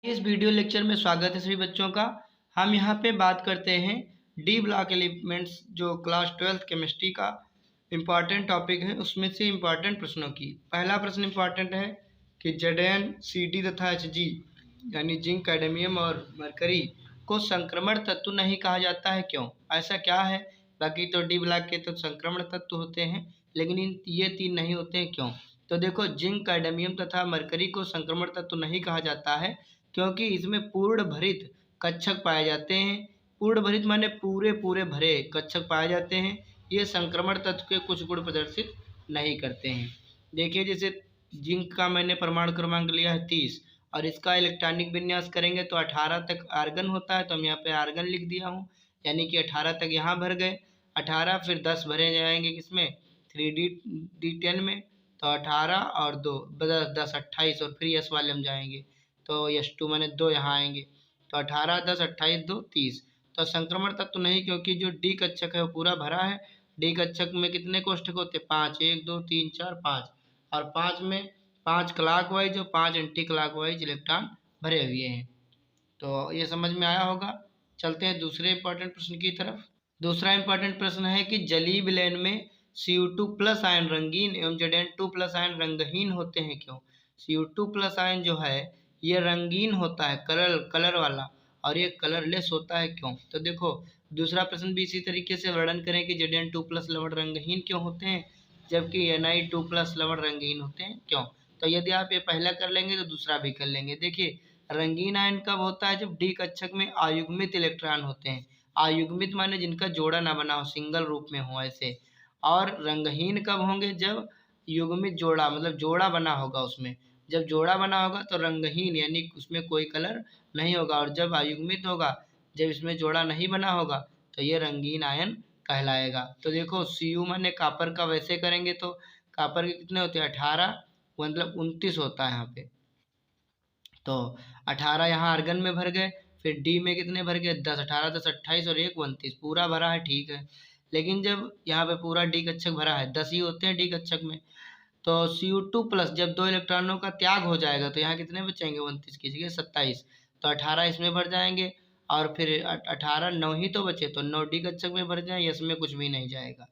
इस video lecture में स्वागत है सभी बच्चों का। हम यहाँ पे बात करते हैं डी ब्लॉक एलिमेंट्स जो क्लास 12th केमिस्ट्री का इम्पॉर्टेंट टॉपिक है उसमें से इम्पॉर्टेंट प्रश्नों की। पहला प्रश्न इम्पॉर्टेंट है कि Zn, Cd तथा Hg यानी जिंक, कैडमियम और मरकरी को संक्रमण तत्व नहीं कहा जाता है, क्यों? ऐसा क्या है? बाकी तो डी ब्लॉक के तो संक्रमण तत्व होते हैं, लेकिन ये तीन नहीं होते हैं, क्यों? तो देखो, जिंक, कैडमियम तथा मरकरी को संक्रमण तत्व नहीं कहा जाता है क्योंकि इसमें पूर्ण भरित कक्षक पाए जाते हैं। पूर्ण भरित माने पूरे पूरे भरे कक्षक पाए जाते हैं। ये संक्रमण तत्व के कुछ गुण प्रदर्शित नहीं करते हैं। देखिए, जैसे जिंक का मैंने परमाणु क्रमांक लिया है 30 और इसका इलेक्ट्रॉनिक विन्यास करेंगे तो 18 तक आर्गन होता है, तो हम यहाँ पे आर्गन लिख दिया हूँ, यानी कि 18 तक यहाँ भर गए। 18 फिर 10 भरे जाएंगे किसमें, 3D10 में, तो 18 और 2 10 28 और फिर यस वाले हम जाएंगे तो S2 मैंने 2 यहाँ आएंगे, तो 18 10 28 2 30। तो संक्रमण तत्व तो नहीं, क्योंकि जो डी कक्षक है वो पूरा भरा है। डी कक्षक में कितने कोष्ठक होते हैं? 5, 1 2 3 4 5, और 5 में 5 क्लॉक वाइज और 5 एंटी क्लॉक वाइज इलेक्ट्रॉन भरे हुए हैं। तो ये समझ में आया होगा। चलते हैं दूसरे इंपॉर्टेंट प्रश्न की तरफ। दूसरा इंपॉर्टेंट प्रश्न है कि जलीय विलयन में Cu2 प्लस आयन रंगीन एवं Zn2 प्लस आयन रंगहीन होते हैं, क्यों? Cu2 प्लस आयन जो है ये रंगीन होता है, कलर वाला, और ये कलरलेस होता है, क्यों? तो देखो, दूसरा प्रश्न भी इसी तरीके से वर्णन करें कि Zn2 प्लस लवण रंगहीन क्यों होते हैं जबकि Ni2 प्लस लवण रंगहीन होते हैं, क्यों? तो यदि आप ये पहला कर लेंगे तो दूसरा भी कर लेंगे। देखिए, रंगीन आयन कब होता है? जब डी कक्षक में अयुग्मित इलेक्ट्रॉन होते हैं। अयुग्मित माने जिनका जोड़ा ना बना हो, सिंगल रूप में हो ऐसे। और रंगहीन कब होंगे? जब युग्मित जोड़ा, मतलब जोड़ा बना होगा उसमें। जब जोड़ा बना होगा तो रंगहीन यानी उसमें कोई कलर नहीं होगा, और जब अयुग्मित होगा, जब इसमें जोड़ा नहीं बना होगा, तो ये रंगीन आयन कहलाएगा। तो देखो, Cu माने कापर का वैसे करेंगे तो कापर के कितने होते हैं? 18, मतलब 29 होता है यहाँ पे। तो 18 यहाँ आर्गन में भर गए, फिर डी में कितने भर गए? 10, 18 10 28 और 1 29, पूरा भरा है, ठीक है। लेकिन जब यहाँ पे पूरा डी कक्षक भरा है, 10 ही होते हैं डी कक्षक में, तो Cu2 प्लस जब 2 इलेक्ट्रॉनों का त्याग हो जाएगा तो यहाँ कितने बचेंगे? 29 की जगह 27, तो 18 इसमें भर जाएंगे, और फिर 18 9 ही तो बचे, तो 9 डी कक्षक में भर जाए, इसमें कुछ भी नहीं जाएगा।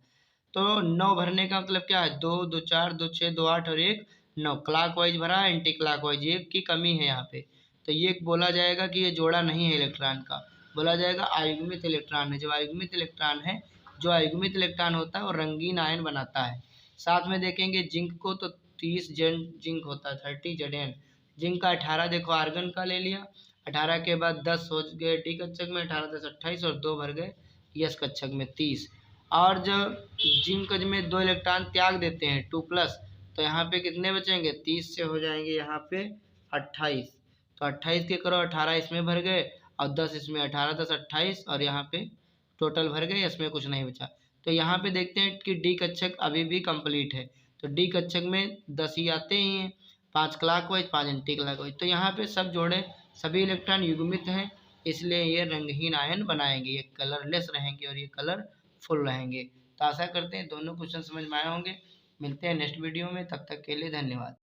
तो 9 भरने का मतलब क्या है? 2 2 4 2 6 2 8 और 1 9, क्लॉक वाइज भरा है, एंटी क्लॉक वाइज, एक की कमी है यहाँ पे। तो ये बोला जाएगा कि ये जोड़ा नहीं है इलेक्ट्रॉन का, बोला जाएगा अयुग्मित इलेक्ट्रॉन है। जब अयुग्मित इलेक्ट्रॉन है, जो अयुग्मित इलेक्ट्रॉन होता है वो रंगीन आयन बनाता है। साथ में देखेंगे जिंक को, तो 30 जिंक होता है, 30 Zn। जिंक का 18 देखो आर्गन का ले लिया, 18 के बाद 10 हो गए डी कक्षक में, 18 10 28 और 2 भर गए यस कक्षक में 30। और जब जिंक में 2 इलेक्ट्रॉन त्याग देते हैं 2 प्लस, तो यहाँ पे कितने बचेंगे? 30 से हो जाएंगे यहाँ पे 28, तो 28 के करो 18 इसमें भर गए और 10 इसमें, 18 10 28 और यहाँ पे टोटल भर गए, इसमें कुछ नहीं बचा। तो यहाँ पे देखते हैं कि डी कक्षक अभी भी कंप्लीट है, तो डी कक्षक में 10 ही आते ही हैं, 5 clock wise 5 anti clock wise, तो यहाँ पे सब जोड़े सभी इलेक्ट्रॉन युग्मित हैं, इसलिए ये रंगहीन आयन बनाएंगे, ये कलरलेस रहेंगे और ये कलरफुल रहेंगे। तो आशा करते हैं दोनों क्वेश्चन समझ में आए होंगे। मिलते हैं नेक्स्ट वीडियो में, तब तक के लिए धन्यवाद।